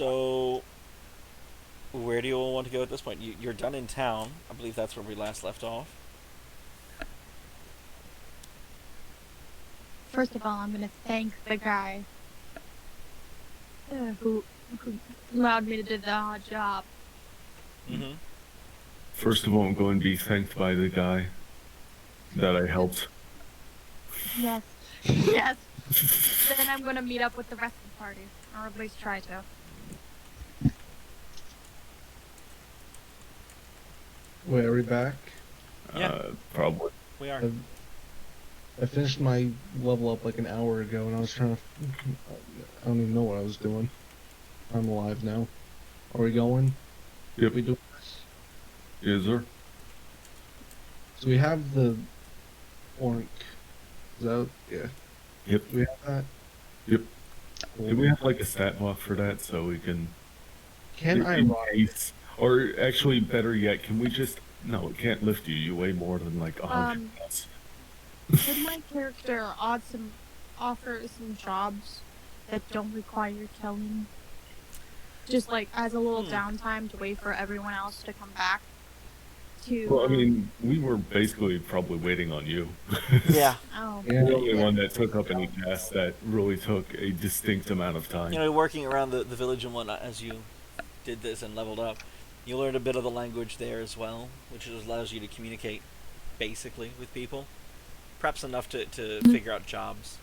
So, where do you all want to go at this point? You're done in town. I believe that's where we last left off. First of all, I'm gonna thank the guy who allowed me to do the hard job. Mm-hmm. First of all, I'm going to be thanked by the guy that I helped. Yes. Yes. Then I'm gonna meet up with the rest of the party, or at least try to. Wait, are we back? Yeah. Probably. We are. I finished my level up like an hour ago, and I was trying to. I don't even know what I was doing. I'm alive now. Are we going? Yep. We do this. Is there? So we have the Orc. Is that yeah? Yep. Do we have that? Yep. Cool. Do we have like a stat block for that so we can? Can I in ride? case- Or actually, better yet, can we just? No, it can't lift you. You weigh more than like 100 pounds. Could my character offer some jobs that don't require killing? Just like as a little downtime to wait for everyone else to come back. Well, I mean, we were basically probably waiting on you. Yeah. Oh. Yeah. The only one that took up any tasks that really took a distinct amount of time. You know, working around the village and whatnot as you did this and leveled up, you learned a bit of the language there as well, which allows you to communicate basically with people. Perhaps enough to figure out jobs.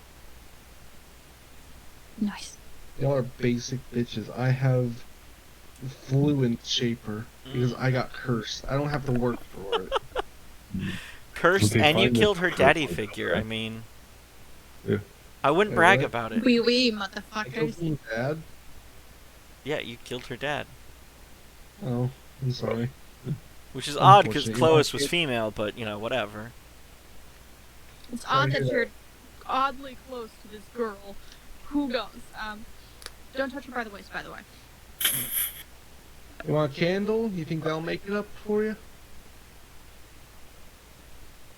Nice. Y'all are basic bitches. I have fluent Shaper because I got cursed. I don't have to work for it. Cursed, Okay, and you fine, killed that's her daddy perfect. figure. I mean, Yeah. I wouldn't Wait, brag what? about it. Wee I killed motherfuckers. my dad. Yeah, you killed her dad. Oh, I'm sorry. Which is odd because Unfortunately, Chloe was it- female, but, you know, whatever. It's Sorry odd to that hear you're oddly close to this girl. Who goes? Don't touch her by the waist, by the way. You want a candle? You think that'll make it up for you?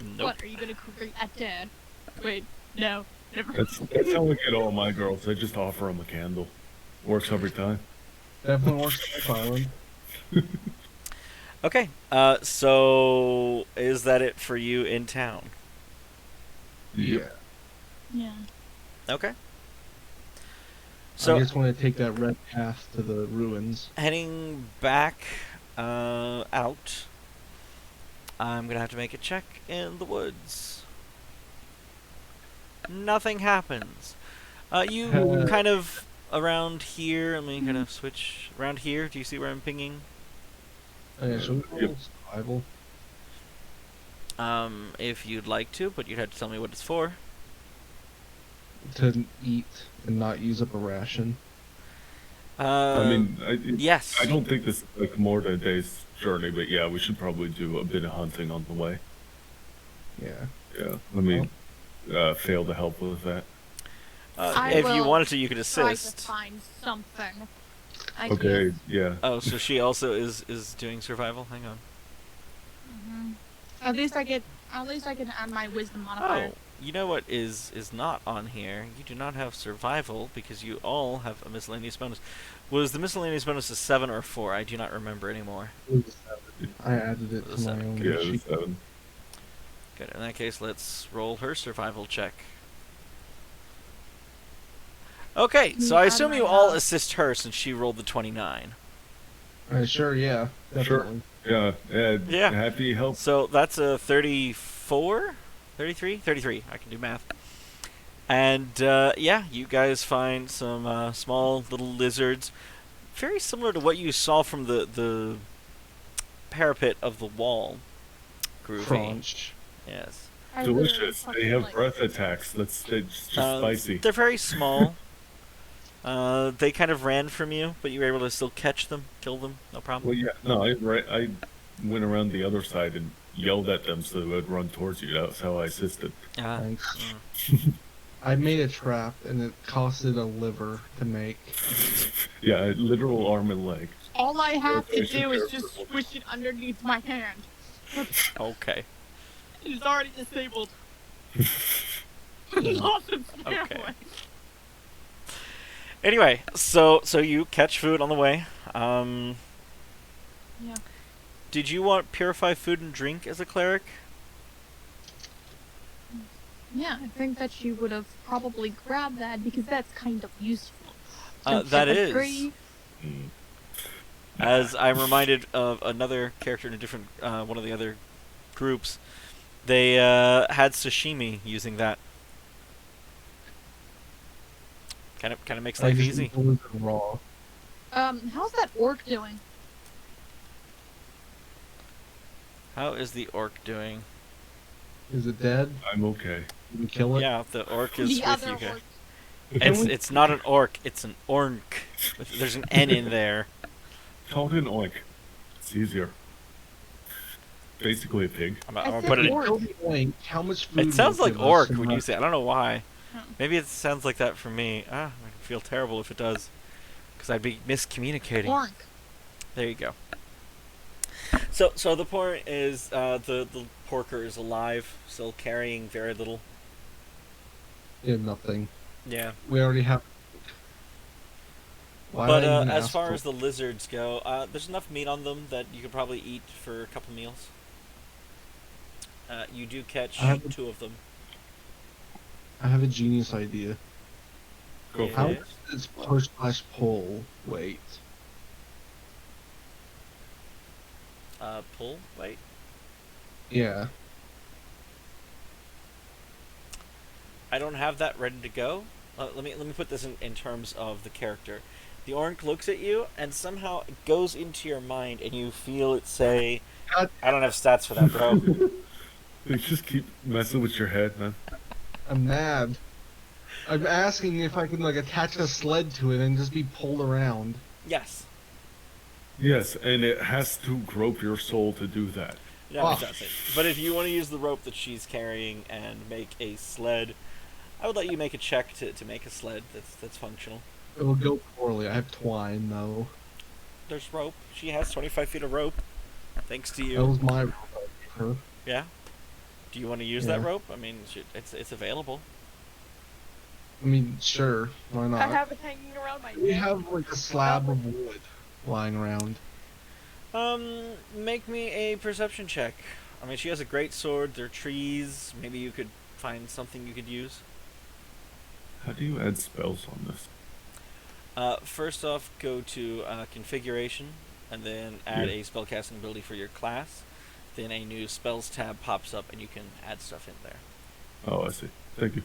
Nope. What, are you gonna cook at dad? Wait, no. Never. That's how we get all my girls. I just offer them a candle. Works every time. Definitely works on Island. Okay, so is that it for you in town? Yeah. Yeah. Okay. I So, just want to take that red path to the ruins. heading back out, I'm going to have to make a check in the woods. Nothing happens. You kind of around here, let me kind of switch around here. Do you see where I'm pinging? Okay, so we Yep. roll survival. If you'd like to, but you'd have to tell me what it's for. To eat and not use up a ration. I mean, yes. I don't think this is like more than a day's journey, but yeah, we should probably do a bit of hunting on the way. Yeah. Yeah, let me fail to help with that. I If you will wanted to, you could Try assist. to find something. I Okay, can't. yeah. Oh, so she also is doing survival? Hang on. At least I can add my wisdom modifier. Oh, you know what is not on here? You do not have survival because you all have a miscellaneous bonus. Was the miscellaneous bonus a 7 or 4? I do not remember anymore. I added it It to was my seven. own Yeah, it was sheet. 7. Good. In that case, let's roll her survival check. Okay, so I assume you all assist her since she rolled the 29. Sure, yeah. Sure. Definitely. Yeah, Yeah. happy to help. So that's a 34? 33? 33. I can do math. And, yeah, you guys find some small little lizards. Very similar to what you saw from the parapet of the wall. Groovy. Crunch. Yes. I literally Delicious. fucking They have like- breath attacks. That's just spicy. They're very small. They kind of ran from you, but you were able to still catch them, kill them, no problem. Well, yeah. No, I went around the other side and yelled at them so they would run towards you. That's how I assisted. Thanks. Mm. I made a trap and it costed a liver to make. Yeah, literal arm and leg. All I have to I should do is care just for- squish it underneath my hand. Okay. It's already disabled. It's awesome. Okay. Anyway, so you catch food on the way. Yeah. Did you want purify food and drink as a cleric? Yeah, I think that she would have probably grabbed that because that's kind of useful. So That Shepherd is. agree? Mm. As I'm reminded of another character in a different one of the other groups, they had sashimi using that. Kind of makes I life just easy. eat the lizard raw. How's that orc doing? How is the orc doing? Is it dead? I'm okay. Did we kill it? Yeah, the orc is The with other you guys. orc. It's not an orc, it's an ornk. There's an N in there. Call it an oink. It's easier. Basically a pig. I'm I gonna said put it in. orc. Kill the oink. How much food? It sounds will like give us orc in when you that- say it. I don't know why. Oh. Maybe it sounds like that for me. I feel terrible if it does. Because I'd be miscommunicating. Orc. There you go. So the point is, the porker is alive, still carrying very little. Yeah, nothing. Yeah. We already have. Why But did I even as ask far for- as the lizards go, there's enough meat on them that you could probably eat for a couple meals. You do catch I have- 2 of them. I have a genius idea. Go How for Yeah. it. does push/pull weight? Pull, wait. Yeah. I don't have that ready to go. Let me put this in terms of the character. The orc looks at you, and somehow it goes into your mind, and you feel it say, God. "I don't have stats for that, bro." They just keep messing with your head, man. I'm mad. I'm asking if I can like attach a sled to it and just be pulled around. Yes. Yes, and it has to grope your soul to do that. No, Oh. it doesn't. But if you want to use the rope that she's carrying and make a sled, I would let you make a check to make a sled that's functional. It will go poorly. I have twine though. There's rope. She has 25 feet of rope, thanks to That you. was my her. Yeah. Do you want to use that Yeah. rope? I mean, it's available. I mean, sure, why I not? have it hanging around my We neck. have like a slab of wood lying around. Make me a perception check. I mean, she has a great sword. There are trees. Maybe you could find something you could use. How do you add spells on this? First off, go to configuration, and then add Yeah. a spellcasting ability for your class. Then a new spells tab pops up, and you can add stuff in there. Oh, I see. Thank you.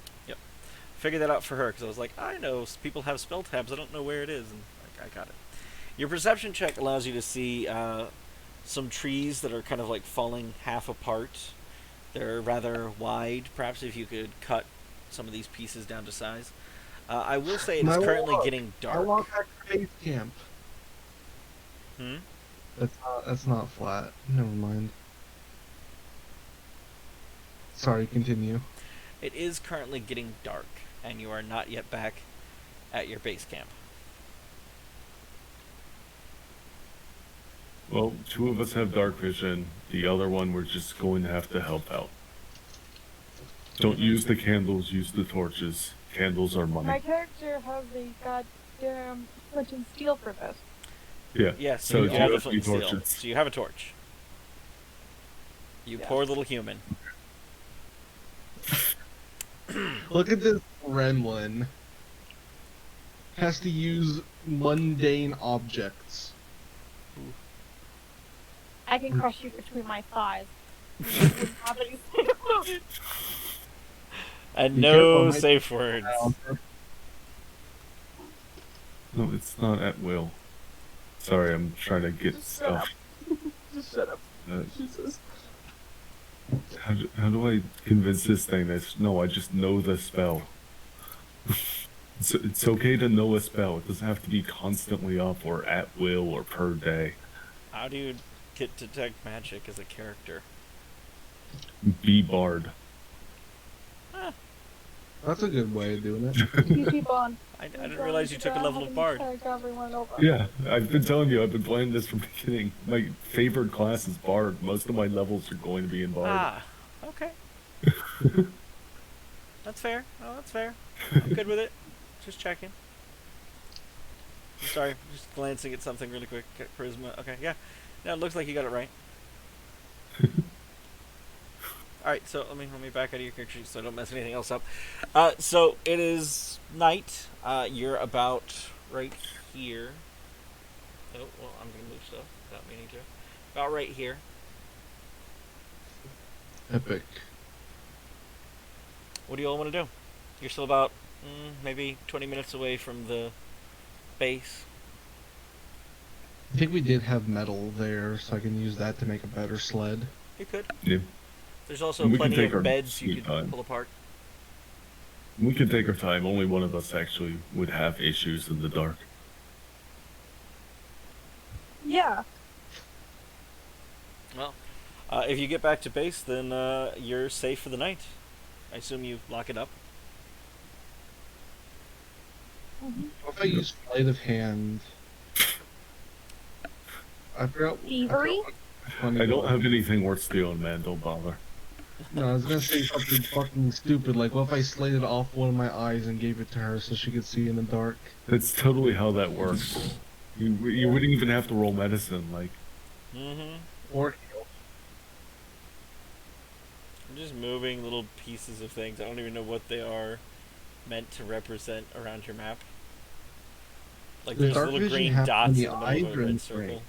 Figure that out for her, because I was like, I know people have spell tabs. I don't know where it is, and I got it. Your perception check allows you to see some trees that are kind of like falling half apart. They're rather wide. Perhaps if you could cut some of these pieces down to size. I will say it is My currently log. getting I dark. walk back to base camp. Hmm? That's not flat. Never mind. Sorry, continue. It is currently getting dark, and you are not yet back at your base camp. Well, 2 of us have dark vision. The other one, we're just going to have to help out. Don't use the candles, use the torches. Candles are My money. character has a goddamn flint and steel for this. Yeah. Yes, So you do you have the have flint and three steel. torches? So you have a torch. You Yeah. poor little human. Look at this gremlin. Has to use mundane objects. I can crush you between my thighs. You just wouldn't have anything about it. And Be no careful, mate. safe words. No, it's not at will. Sorry, I'm trying to get Just shut up. stuff. Just shut up. Uh, Jesus. how do I convince this thing that no, I just know the spell. It's okay to know a spell. It doesn't have to be constantly up or at will or per day. How do you get detect magic as a character? Be bard. That's a good way of doing it. You keep on. I didn't realize you took a level of bard. Yeah, I've been telling you, I've been playing this from the beginning. My favorite class is bard. Most of my levels are going to be in bard. Ah, okay. That's fair. Oh, that's fair. I'm good with it. Just checking. Sorry, just glancing at something really quick. Charisma. Okay, yeah. No, it looks like you got it right. Alright, so let me back out of your character sheet so I don't mess anything else up. So it is night. You're about right here. Oh, well, I'm going to move stuff without meaning to. About right here. Epic. What do you all want to do? You're still about maybe 20 minutes away from the base. I think we did have metal there, so I can use that to make a better sled. You could. Yeah. There's also We can plenty take of our beds you sweet could time. pull apart. We can take our time. Only one of us actually would have issues in the dark. Yeah. Well, if you get back to base, then you're safe for the night. I assume you lock it up. What if I use sleight of hand? I forgot. Thievery? I don't have anything worth stealing, man. Don't bother. No, I was gonna say something fucking stupid, like what if I slated off one of my eyes and gave it to her so she could see in the dark? That's totally how that works. You wouldn't even have to roll medicine, like. Mm-hmm. Or I'm just moving little pieces of things. I don't even know what they are meant to represent around your map. Like The there's dark little vision green happens dots in in the the eye middle of a during red the circle. brain.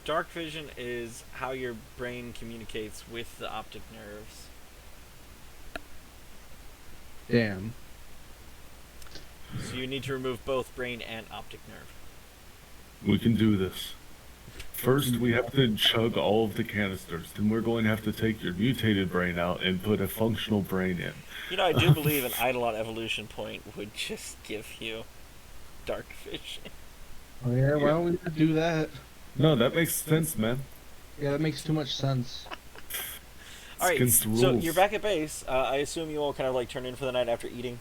Dark vision is how your brain communicates with the optic nerves. damn. So you need to remove both brain and optic nerve. We can do this. First, we have to chug all of the canisters. Then we're going to have to take your mutated brain out and put a functional brain in. You know, I do believe an Eidolon evolution point would just give you dark vision. Oh yeah, why don't we just do that? No, that makes sense, man. Yeah, that makes too much sense. It's Alright, against the rules. so you're back at base. I assume you all kind of like turn in for the night after eating.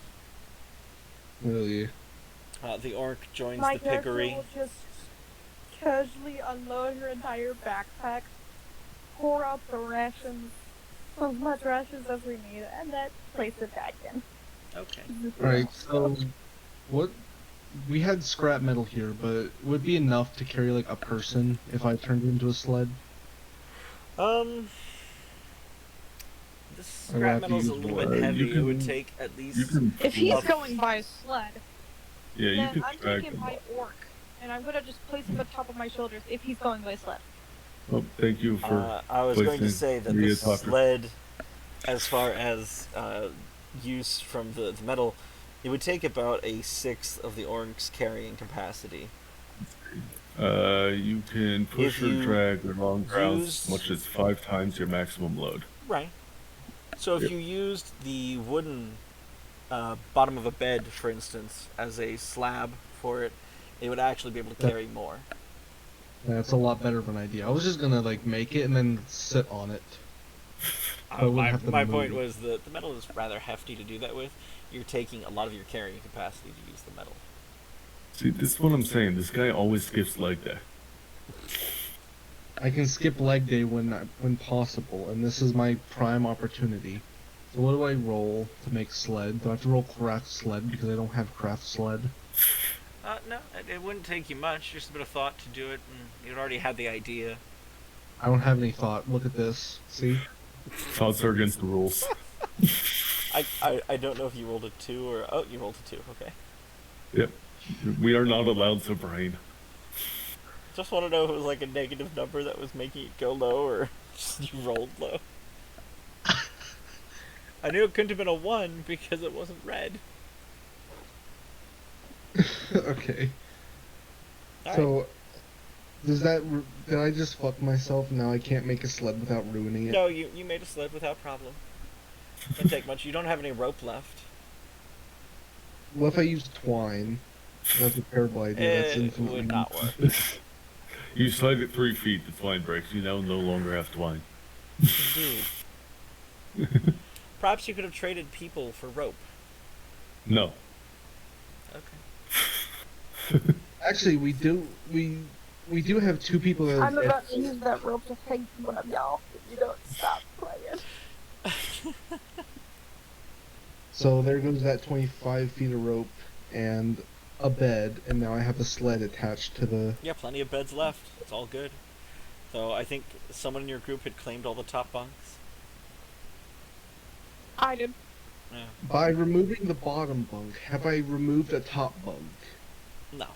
Really. The orc joins My the character piggery. will just casually unload her entire backpack, pour out the rations, as much rations as we need, and then place it back in. Okay. Alright, so what we had scrap metal here, but would it be enough to carry like a person if I turned it into a sled? This I would scrap have to metal's a use little more. bit You heavy. It would can- take at You least. can. If he's Well- going by a sled, Yeah, you then can I'm drag taking them my up. orc, and I'm gonna just place him on top of my shoulders if he's going by a sled. Oh, thank you for. I was going to placing say that Rhea the Tucker. sled, as far as use from the metal, it would take about a sixth of the orc's carrying capacity. You can push If or you drag along ground use- as much as 5 times your maximum load. Right. So if Yep. you used the wooden bottom of a bed, for instance, as a slab for it, it would actually be able to carry more. That's a lot better of an idea. I was just gonna like make it and then sit on it. I wouldn't my have to my move point it. was that the metal is rather hefty to do that with. You're taking a lot of your carrying capacity to use the metal. See, this is what I'm saying. This guy always skips leg day. I can skip leg day when possible, and this is my prime opportunity. So what do I roll to make sled? Do I have to roll craft sled because I don't have craft sled? No, it wouldn't take you much. Just a bit of thought to do it, and you'd already had the idea. I don't have any thought. Look at this. See? Thoughts are against the rules. I don't know if you rolled a 2 or... Oh, you rolled a 2, okay. Yep. We are not allowed to brain. Just want to know if it was like a negative number that was making it go low, or just you rolled low. I knew it couldn't have been a 1 because it wasn't red. Okay. Alright. So, did I just fuck myself? Now I can't make a sled without ruining it. No, you made a sled without problem. Didn't take much. You don't have any rope left. What if I use twine? That's a terrible idea. That's It infinitely would not work. You slide it 3 feet, the twine breaks. You now no longer have twine. Indeed. Perhaps you could have traded people for rope. No. Okay. Actually, we do have 2 people that I'm about to use that rope to hang one of y'all if you don't stop playing. So there goes that 25 feet of rope, and a bed, and now I have a sled attached to the. Yeah, plenty of beds left. It's all good. So I think someone in your group had claimed all the top bunks. I did. Yeah. By removing the bottom bunk, have I removed a top bunk? No.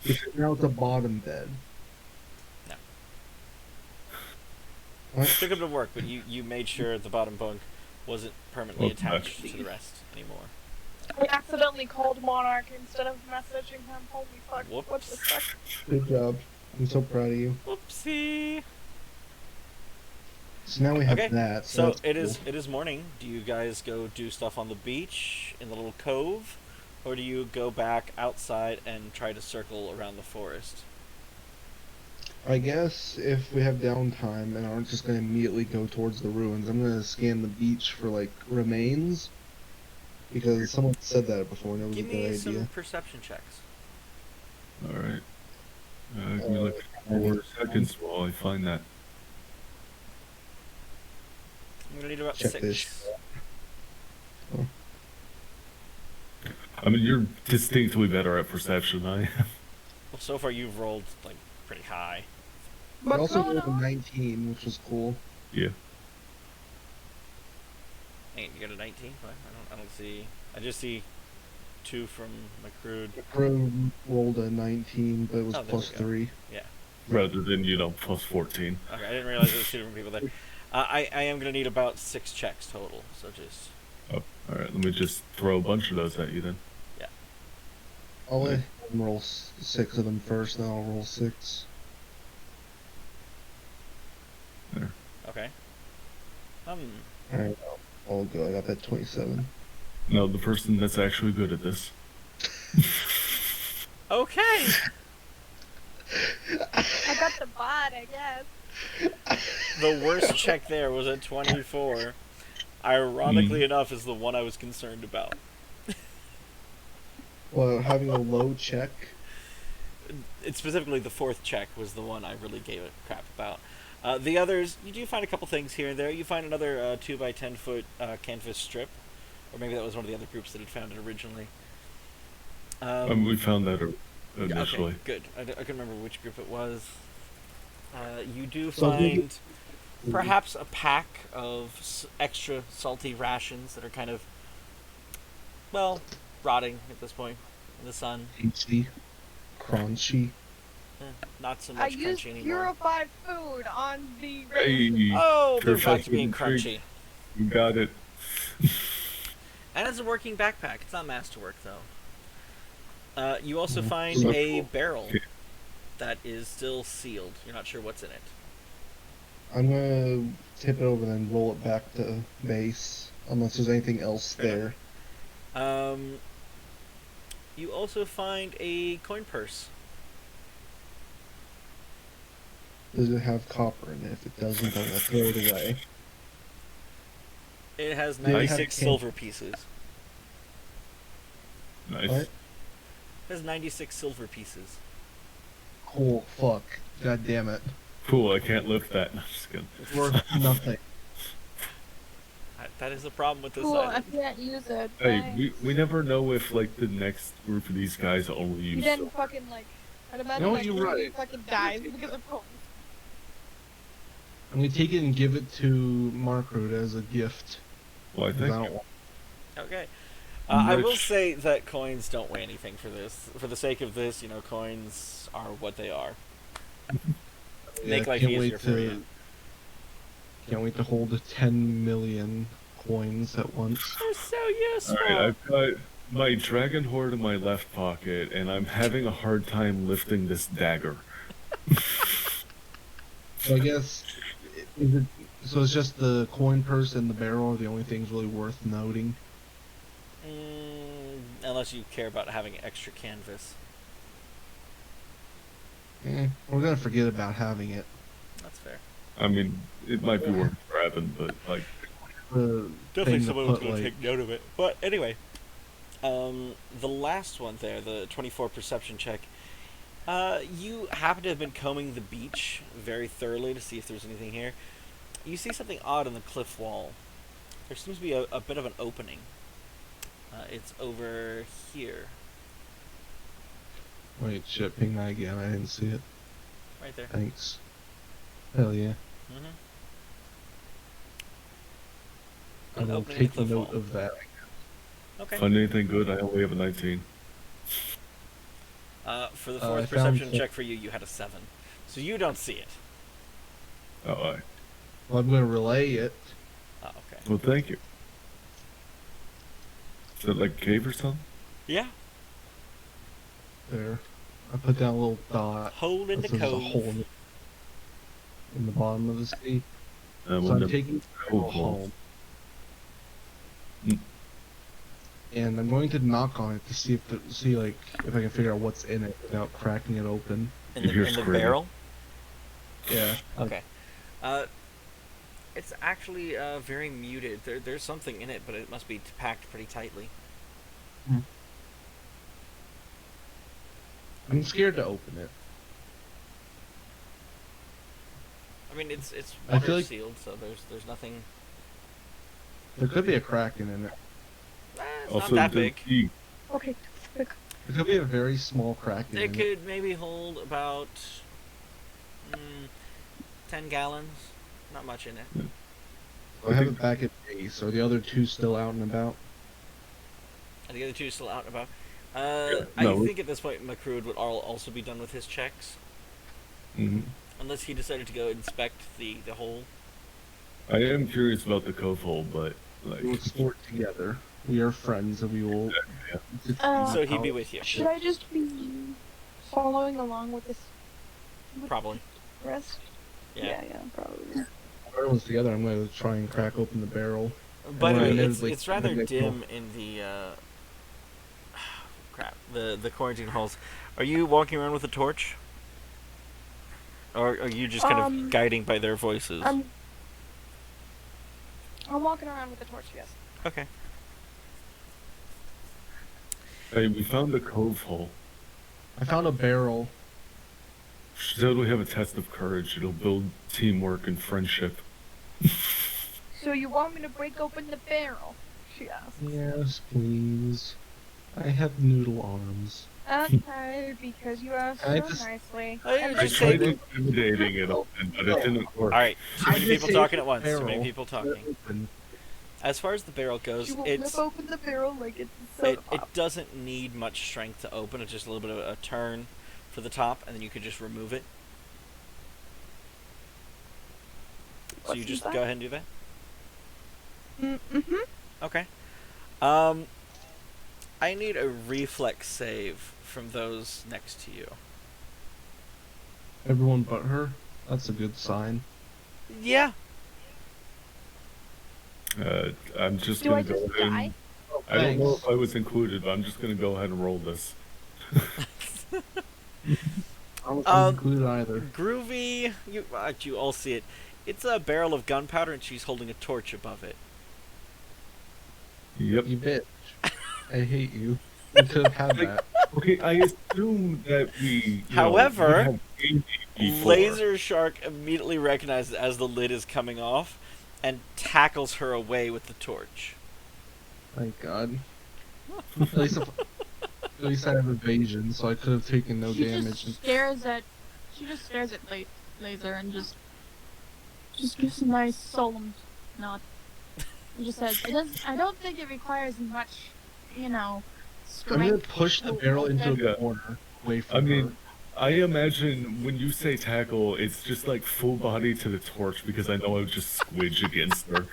Because now it's a bottom bed. No. What? Took him to work, but you made sure the bottom bunk wasn't permanently Well, attached to the rest anymore. I accidentally called Monarch instead of messaging him. Holy fuck. Whoops. What the fuck? Good job. I'm so proud of you. Whoopsie. So now we have Okay, that. So that's it cool. is morning. Do you guys go do stuff on the beach in the little cove, or do you go back outside and try to circle around the forest? I guess if we have downtime and aren't just going to immediately go towards the ruins, I'm going to scan the beach for, like, remains. Because someone said that before and it was Give a me good some idea. perception checks. Alright. Give me like 4 seconds while I find that. I'm gonna need about Check 6. this. I mean, you're distinctly better at perception than I am. Well, so far you've rolled like pretty high. I What's also going rolled a on? 19, which was cool. Yeah. Hey, you got a 19? What? I don't see. I just see 2 from McCrude. Crow rolled a 19, but it was Oh, there plus we go. 3. Yeah. Rather than, plus 14. Okay, I didn't realize there was 2 different people there. I am gonna need about 6 checks total. So just Oh, alright, let me just throw a bunch of those at you then. I'll let him roll 6 of them first, then I'll roll 6. okay. Alright, I'll go. I got that 27. No, the person that's actually good at this. Okay. I got the bot, I guess. The worst check there was a 24. Ironically enough, is the one I was concerned about. Well, having a low check. It's specifically the 4th check was the one I really gave a crap about. The others, you do find a couple things here and there. You find another 2 by 10 foot canvas strip, or maybe that was one of the other groups that had found it originally. We found that initially. Okay, good. I couldn't remember which group it was. You do So who- find perhaps a pack of extra salty rations that are kind of, well, rotting at this point in the sun. tasty, crunchy. Not so I much used crunchy anymore. Euro 5 food on the Hey, Oh, they're back to perfect being intrigue. crunchy. You got it. And it's a working backpack. It's not masterwork, though. You also Mhm. find So a cool. barrel Okay. that is still sealed. You're not sure what's in it. I'm gonna tip it over and then roll it back to base, unless there's anything else Fair there. You also find a coin purse. Does it have copper in it? If it doesn't, I'm gonna throw it away. It has Do you have 96 can- silver pieces. Nice. What? It has 96 silver pieces. Cool. Fuck. God damn it. Cool, I can't lift that. No, just kidding. It's worth nothing. That is the problem with this Cool, I island. can't use it. Hey, Thanks. we never know if, like, the next group of these guys only You use didn't silver. fucking like. I'd imagine No, like you're everybody right. fucking dies because of cold. I'm gonna take it and give it to Markroot as a gift. Well, I 'cause I think. don't want- Okay. I will Rich. say that coins don't weigh anything for this. For the sake of this, coins are what they are. Make life can't easier wait for to, you. Can't wait to hold 10 million coins at once. They're so useful. Alright, I've got my dragon horde in my left pocket, and I'm having a hard time lifting this dagger. So I guess, so it's just the coin purse and the barrel are the only things really worth noting. Unless you care about having extra canvas. We're gonna forget about having it. That's fair. I mean, it might be worth grabbing, but, like, The Definitely thing to someone was put, going to like- take note of it. But anyway, the last one there, the 24 perception check, you happen to have been combing the beach very thoroughly to see if there's anything here. You see something odd on the cliff wall. There seems to be a bit of an opening. It's over here. Wait, shit, ping that again. I didn't see it. Right there. Thanks. Hell yeah. Mm-hmm. I will Opening the take cliff note wall. of that. Okay. Find anything good? I only have a 19. For the I fourth found perception some- check for you, you had a 7. So you don't see it. Oh, all right. Well, I'm going to relay it. Oh, okay. Well, thank you. Is it like a cave or something? Yeah. There. I put down a little dot. Hole in the that says a cove. hole in the bottom of the sea. I So I'm wonder. taking the Cool. barrel home. Hmm. And I'm going to knock on it to see if I can figure out what's in it without cracking it open. In You the, hear in the screaming. barrel? Yeah. Okay. It's actually very muted. There's something in it, but it must be packed pretty tightly. I'm scared to open it. I mean, it's I feel water like- sealed, so there's nothing. There could be a kraken in it. It's Also, not that the big. key. Okay. There could be a very small kraken It in it. could maybe hold about 10 gallons. Not much in it. I have it back at base. Are the other two still out and about? Are the other two still out and about? Yeah, no, I think at this point McCrude would also be done with his checks. Mhm. Unless he decided to go inspect the hole. I am curious about the cove hole, but like, We will sport together. We are friends and we will. So he'd be with you. Should I just be following along with this? With Probably. the rest? Yeah. Yeah, probably. Barrels together. I'm going to try and crack open the barrel. By the Well, way, admittedly, it's rather maybe I dim in the crap. The quarantine halls. Are you walking around with a torch? Or are you just kind of guiding by their voices? I'm walking around with the torch, yes. Okay. hey, we found the cove hole. I found a barrel. She said we have a test of courage. It'll build teamwork and friendship. So you want me to break open the barrel? She asked. Yes, please. I have noodle arms. Okay, because you asked I so just- nicely. Oh, you're And I just tried saying- intimidating it open, but it didn't work. All right. Too many I people just talking ate at once. Too many barrel. people talking. Open. As far as the barrel goes, She will it's flip open the barrel like it's a soda pop. it doesn't need much strength to open. It's just a little bit of a turn for the top, and then you could just remove it. So you What's just inside? go ahead and do that. Mm-hmm. Okay. I need a reflex save from those next to you. Everyone but her? That's a good sign. Yeah. I'm just Do gonna I go just ahead. die? I don't know Thanks. if I was included, but I'm just gonna go ahead and roll this. I wasn't Um, included either. Groovy, you all see it. It's a barrel of gunpowder, and she's holding a torch above it. Yep. You bitch. I hate you. You could have had that. Okay, I assume that we. However, we have gamed before. Laser Shark immediately recognizes as the lid is coming off, and tackles her away with the torch. Thank God. At least I have evasion, so I could have taken no She damage. just stares at Laser and just gives a nice solemn nod. And just says, I don't think it requires much, I'm strength. gonna push the barrel into Yeah. a corner away from I mean, her. I imagine when you say tackle, it's just like full body to the torch because I know I would just squidge against her.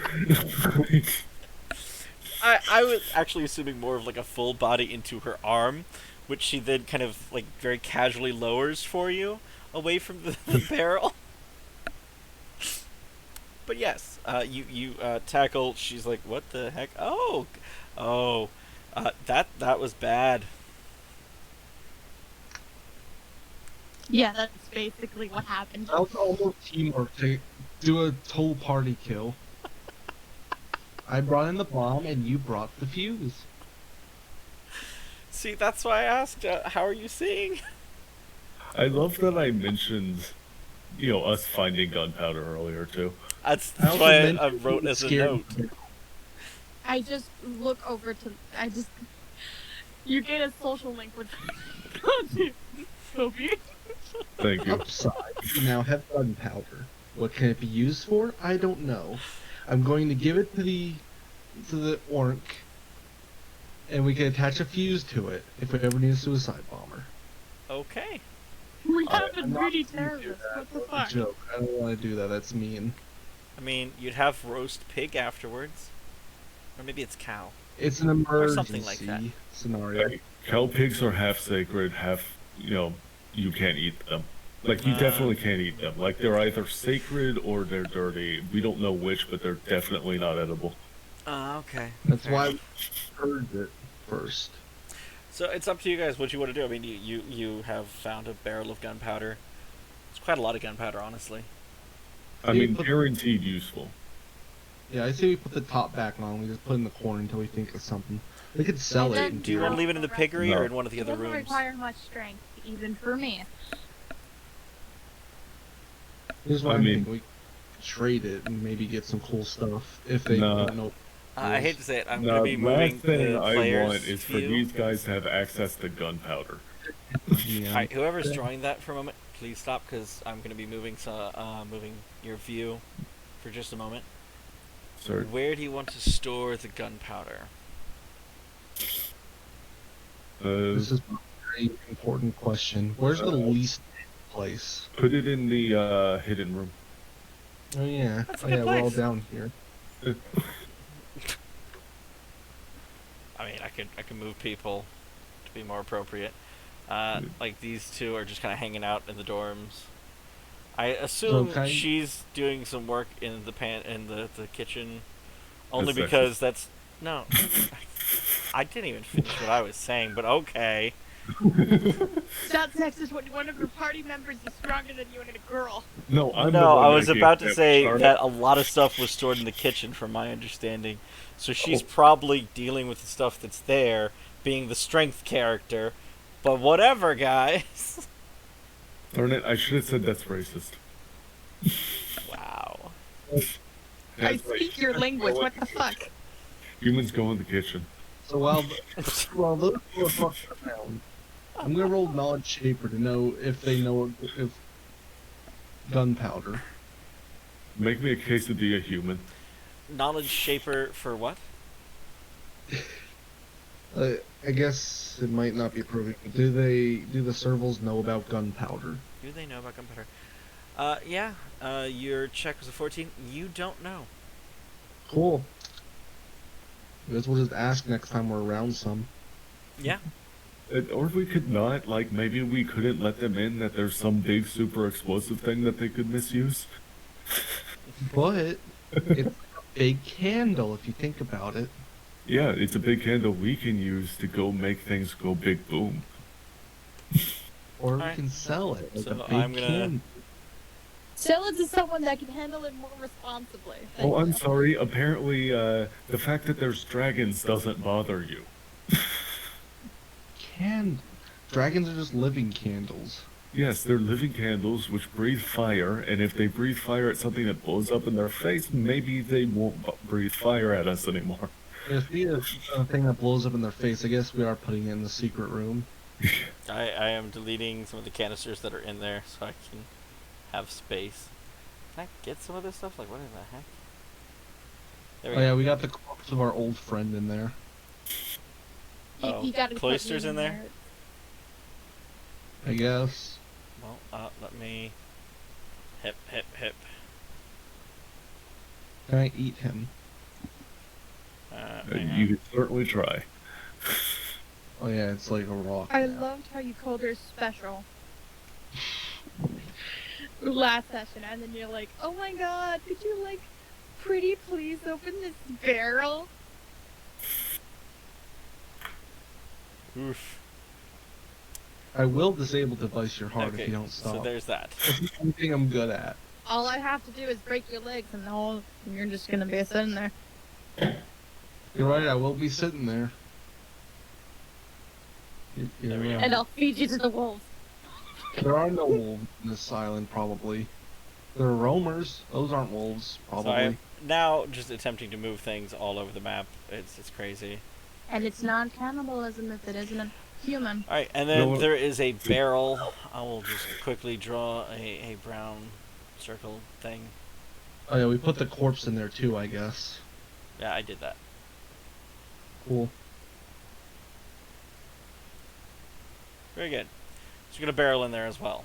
I was actually assuming more of like a full body into her arm, which she then kind of like very casually lowers for you away from the barrel. But yes, you tackle. She's like, "What the heck? Oh, that was bad." Yeah, that's basically what happened. That was almost teamwork to do a whole party kill. I brought in the bomb and you brought the fuse. See, that's why I asked. How are you seeing? I love that I mentioned, us finding gunpowder earlier too. That's I also why I mentioned wrote being as a scared note. of it. I just look over to. You get a social link with. Toby. Thank you. Upside. You now have gunpowder. What can it be used for? I don't know. I'm going to give it to the orc, and we can attach a fuse to it if we ever need a suicide bomber. Okay. We I- have I'm not pretty gonna do terrorists. that. What the That's a fuck? joke. I don't want to do that. That's mean. I mean, you'd have roast pig afterwards. Or maybe it's cow. It's an emergency something like that. scenario. Hey, cow pigs are half sacred, half, you can't eat them. Like, you definitely can't eat them. Like, they're either sacred or they're dirty. We don't know which, but they're definitely not edible. Okay. That's Fair why enough. we heard it first. So it's up to you guys what you want to do. I mean, you have found a barrel of gunpowder. It's quite a lot of gunpowder, honestly. I mean, guaranteed useful. Yeah, I say we put the top back on. We just put it in the corner until we think of something. We could sell it. And Do you want to leave it in the piggery No. or in one of the It other doesn't rooms? require much strength, even for me. Here's what I I'm mean- thinking. We could trade it and maybe get some cool stuff if they No. don't know. I hate to say it, I'm No, going to be the moving last thing the I players' want is for view. these guys to have access to gunpowder. Yeah. Alright, whoever's drawing that for a moment, please stop, because I'm going to be moving your view for just a moment. Sir, Where do you want to store the gunpowder? This is a very important question. Where's the least place? put it in the hidden room. Oh yeah. That's a Oh good yeah, we're all place. down here. I mean, I can move people to be more appropriate. Like these two are just kind of hanging out in the dorms. I assume Okay. she's doing some work in the kitchen, only That's because that's no. I didn't even finish what I was saying, but okay. That sexist when one of your party members is stronger than you and a girl. No, I'm the No, one I was making about to them say start that it. a lot of stuff was stored in the kitchen, from my understanding. So she's Oh. probably dealing with the stuff that's there, being the strength character. But whatever, guys. Darn it, I should have said that's racist. Wow. I That's speak your language. What the fuck? Humans go in the kitchen. So while those two are fucking around, I'm gonna roll knowledge shaper to know if they know if gunpowder. Make me a quesadilla human. Knowledge shaper for what? I guess it might not be appropriate. Do the servals know about gunpowder? Do they know about gunpowder? Yeah. Your check was a 14. You don't know. Cool. I guess we'll just ask next time we're around some. Yeah. Or if we could not, like, maybe we couldn't let them in that there's some big super explosive thing that they could misuse. But it's a big candle if you think about it. Yeah, it's a big candle we can use to go make things go big boom. Or we Alright. can sell it like So a big I'm gonna- candle. Sell it to someone that can handle it more responsibly. Thank Oh, I'm you. sorry. Apparently, the fact that there's dragons doesn't bother you. Dragons are just living candles. Yes, they're living candles which breathe fire, and if they breathe fire at something that blows up in their face, maybe they won't breathe fire at us anymore. If we have a thing that blows up in their face, I guess we are putting it in the secret room. I am deleting some of the canisters that are in there so I can have space. Can I get some of this stuff? Like, what in the heck? There we Oh go. yeah, we got the corpse of our old friend in there. Oh, You gotta put cloisters me in there? I guess. Well, let me... Hip. Can I eat him? Hang on. You could certainly try. Oh yeah, it's like a rock. I now. loved how you called her special. Last session, and then you're like, oh my god, could you, like, pretty please open this barrel? Oof. I will disable device your heart Okay, if you don't stop. so there's that. That's the only thing I'm good at. All I have to do is break your legs, and you're just gonna be sitting there. You're right, I will be sitting there. There we go. And I'll feed you to the wolves. There are no wolves in this island, probably. There are roamers. Those aren't wolves, So I probably. am now just attempting to move things all over the map. It's crazy. And it's not cannibalism if it isn't. Human. All right, and You know then what? there is a barrel. I will just quickly draw a brown circle thing. Oh yeah, we put the corpse in there too, I guess. Yeah, I did that. Cool. Very good. So we got a barrel in there as well.